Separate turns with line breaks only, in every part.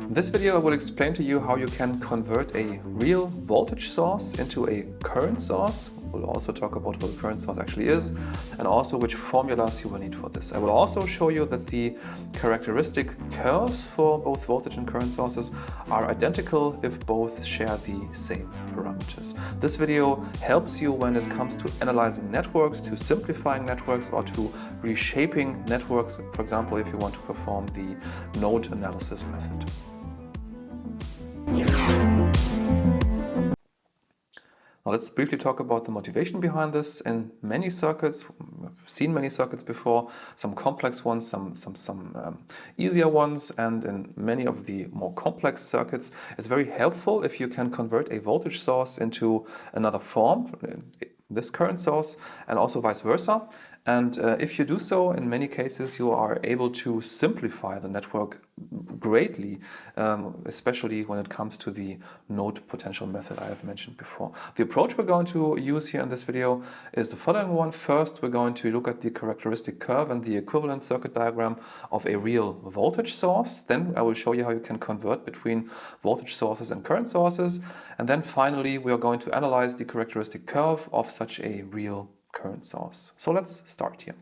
In this video I will explain to you how you can convert a real voltage source into a current source. We'll also talk about what a current source actually is and also which formulas you will need for this. I will also show you that the characteristic curves for both voltage and current sources are identical if both share the same parameters. This video helps you when it comes to analyzing networks, to simplifying networks, or to reshaping networks, for example, if you want to perform the node analysis method. Now let's briefly talk about the motivation behind this. In many circuits, we've seen many circuits before, some complex ones, some easier ones, and in many of the more complex circuits, it's very helpful if you can convert a voltage source into another form, this current source, and also vice versa. And if you do so, in many cases, you are able to simplify the network greatly, especially when it comes to the node potential method I have mentioned before. The approach we're going to use here in this video is the following one. First, we're going to look at the characteristic curve and the equivalent circuit diagram of a real voltage source. Then I will show you how you can convert between voltage sources and current sources. And then finally, we are going to analyze the characteristic curve of such a real current source. So let's start here.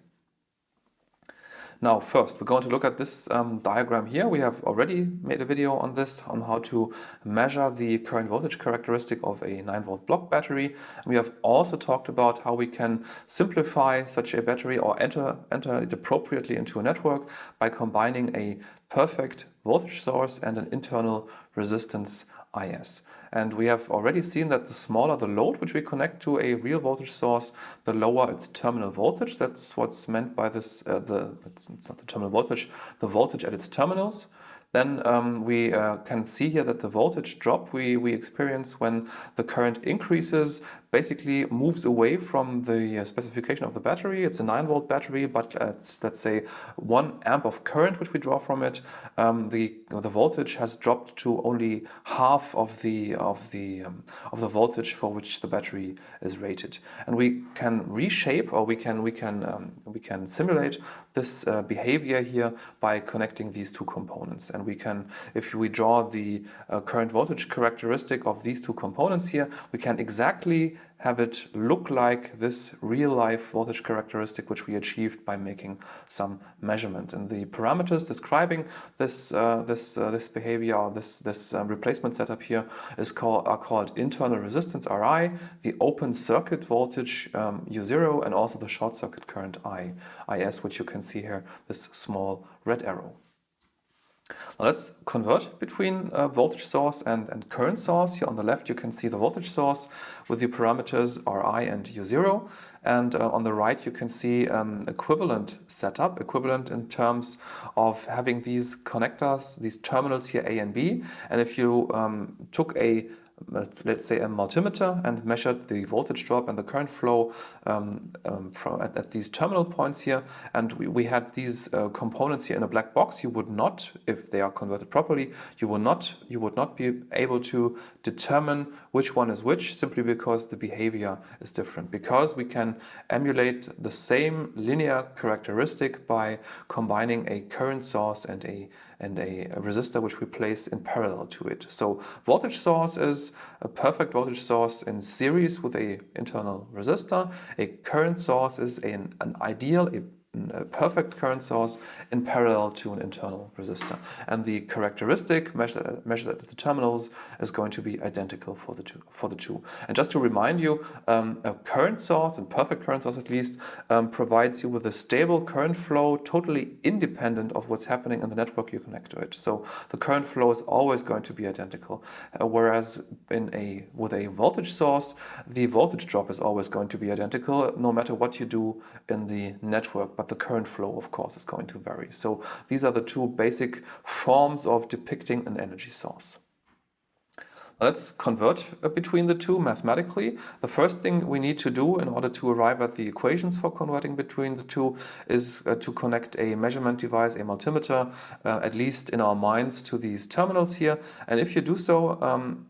Now first we're going to look at this diagram here. We have already made a video on this, on how to measure the current voltage characteristic of a 9-volt block battery. We have also talked about how we can simplify such a battery or enter it appropriately into a network by combining a perfect voltage source and an internal resistance IS. And we have already seen that the smaller the load which we connect to a real voltage source, the lower its terminal voltage. That's what's meant by this, it's not the terminal voltage, the voltage at its terminals. Then we can see here that the voltage drop we experience when the current increases basically moves away from the specification of the battery. It's a 9-volt battery, but let's say 1 amp of current which we draw from it. The voltage has dropped to only half of the voltage for which the battery is rated, and we can reshape, or we can simulate this behavior here by connecting these two components. And we can, if we draw the current voltage characteristic of these two components here, we can exactly have it look like this real-life voltage characteristic which we achieved by making some measurement. And the parameters describing this behavior, or this replacement setup here, are called internal resistance Ri, the open circuit voltage U0, and also the short circuit current Is, which you can see here, this small red arrow. Now let's convert between voltage source and current source. Here on the left you can see the voltage source with the parameters Ri and U0, and on the right you can see equivalent setup, equivalent in terms of having these connectors, these terminals here A and B. And if you took let's say a multimeter and measured the voltage drop and the current flow at these terminal points here, and we had these components here in a black box, you would not, if they are converted properly, you would not be able to determine which one is which, simply because the behavior is different. Because we can emulate the same linear characteristic by combining a current source and a resistor which we place in parallel to it. So voltage source is a perfect voltage source in series with an internal resistor. A current source is an ideal, a perfect current source in parallel to an internal resistor. And the characteristic measured at the terminals is going to be identical for the two. And just to remind you, a current source, and perfect current source at least, provides you with a stable current flow totally independent of what's happening in the network you connect to it. So the current flow is always going to be identical. Whereas with a voltage source, the voltage drop is always going to be identical no matter what you do in the network. But the current flow, of course, is going to vary. So these are the two basic forms of depicting an energy source. Let's convert between the two mathematically. The first thing we need to do in order to arrive at the equations for converting between the two is to connect a measurement device, a multimeter, at least in our minds, to these terminals here. And if you do so,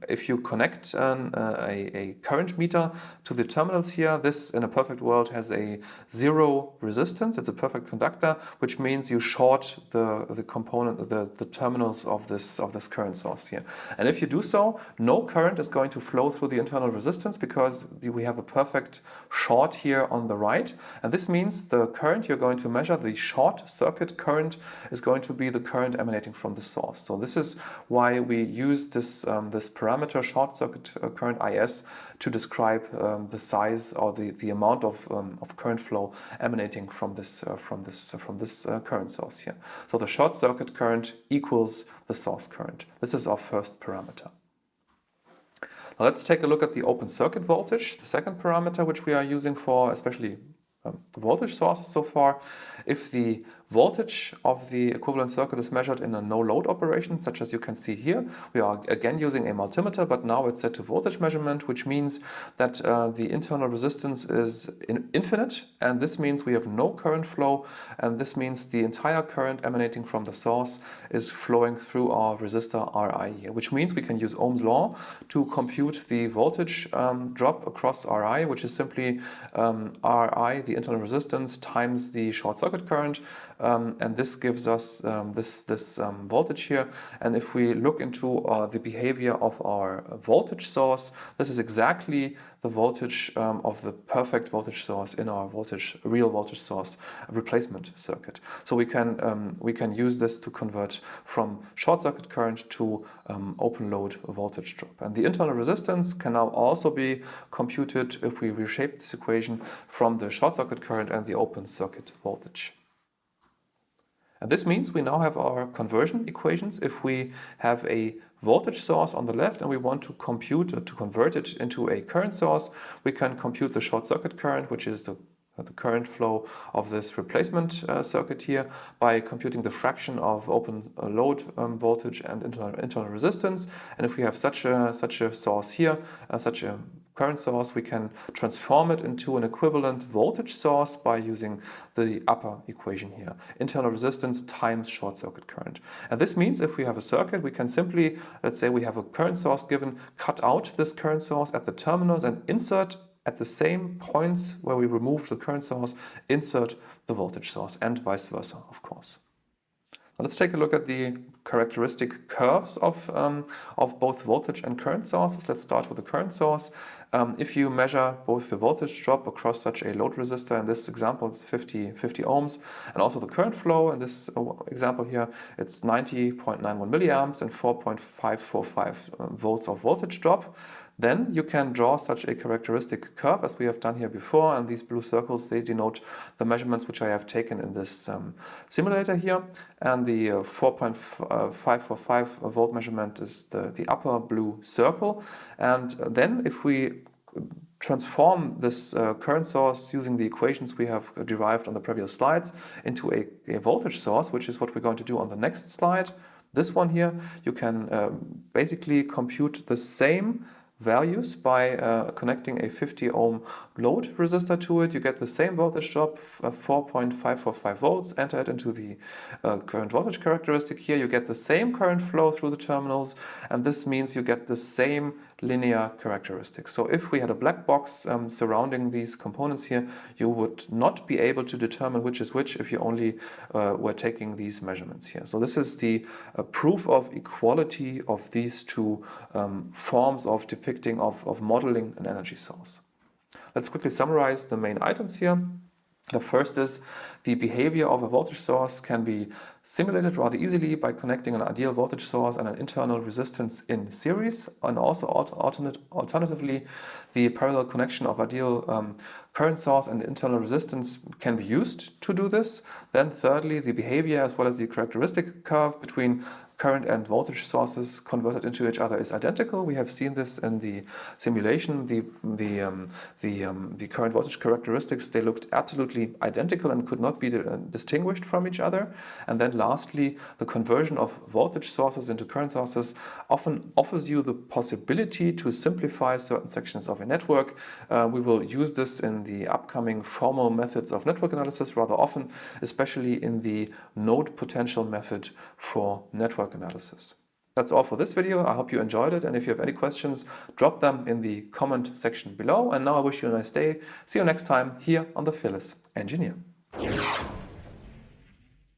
if you connect a current meter to the terminals here, this in a perfect world has a zero resistance. It's a perfect conductor, which means you short the component, the terminals of this current source here. And if you do so, no current is going to flow through the internal resistance because we have a perfect short here on the right. And this means the current you're going to measure, the short circuit current, is going to be the current emanating from the source. So this is why we use this parameter short circuit current IS to describe the size or the amount of current flow emanating from this current source here. So the short circuit current equals the source current. This is our first parameter. Now let's take a look at the open circuit voltage, the second parameter which we are using for especially voltage sources so far. If the voltage of the equivalent circuit is measured in a no-load operation, such as you can see here, we are again using a multimeter, but now it's set to voltage measurement, which means that the internal resistance is infinite, and this means we have no current flow, and this means the entire current emanating from the source is flowing through our resistor Ri here, which means we can use Ohm's law to compute the voltage drop across Ri, which is simply Ri, the internal resistance, times the short circuit current, and this gives us this voltage here. And if we look into the behavior of our voltage source, this is exactly the voltage of the perfect voltage source in our real voltage source replacement circuit. So we can use this to convert from short circuit current to open load voltage drop. And the internal resistance can now also be computed if we reshape this equation from the short circuit current and the open circuit voltage. And this means we now have our conversion equations. If we have a voltage source on the left and we want to convert it into a current source, we can compute the short circuit current, which is the current flow of this replacement circuit here, by computing the fraction of open load voltage and internal resistance. And if we have such a source here, such a current source, we can transform it into an equivalent voltage source by using the upper equation here, internal resistance times short circuit current. And this means if we have a circuit, we can simply, let's say we have a current source given, cut out this current source at the terminals and insert at the same points where we removed the current source, insert the voltage source, and vice versa, of course. Now let's take a look at the characteristic curves of both voltage and current sources. Let's start with the current source. If you measure both the voltage drop across such a load resistor, in this example it's 50 ohms, and also the current flow, in this example here it's 90.91 milliamps and 4.545 volts of voltage drop, then you can draw such a characteristic curve as we have done here before, and these blue circles, they denote the measurements which I have taken in this simulator here, and the 4.545 volt measurement is the upper blue circle. And then if we transform this current source using the equations we have derived on the previous slides into a voltage source, which is what we're going to do on the next slide, this one here, you can basically compute the same values by connecting a 50 ohm load resistor to it. You get the same voltage drop, 4.545 volts, enter it into the current voltage characteristic here. You get the same current flow through the terminals, and this means you get the same linear characteristics. So if we had a black box surrounding these components here, you would not be able to determine which is which if you only were taking these measurements here. So this is the proof of equality of these two forms of depicting, of modeling an energy source. Let's quickly summarize the main items here. The first is the behavior of a voltage source can be simulated rather easily by connecting an ideal voltage source and an internal resistance in series, and also alternatively the parallel connection of ideal current source and internal resistance can be used to do this. Then thirdly, the behavior as well as the characteristic curve between current and voltage sources converted into each other is identical. We have seen this in the simulation. The current voltage characteristics, they looked absolutely identical and could not be distinguished from each other. And then lastly, the conversion of voltage sources into current sources often offers you the possibility to simplify certain sections of a network. We will use this in the upcoming formal methods of network analysis rather often, especially in the node potential method for network analysis. That's all for this video. I hope you enjoyed it, and if you have any questions, drop them in the comment section below. And now I wish you a nice day. See you next time here on The Fearless Engineer.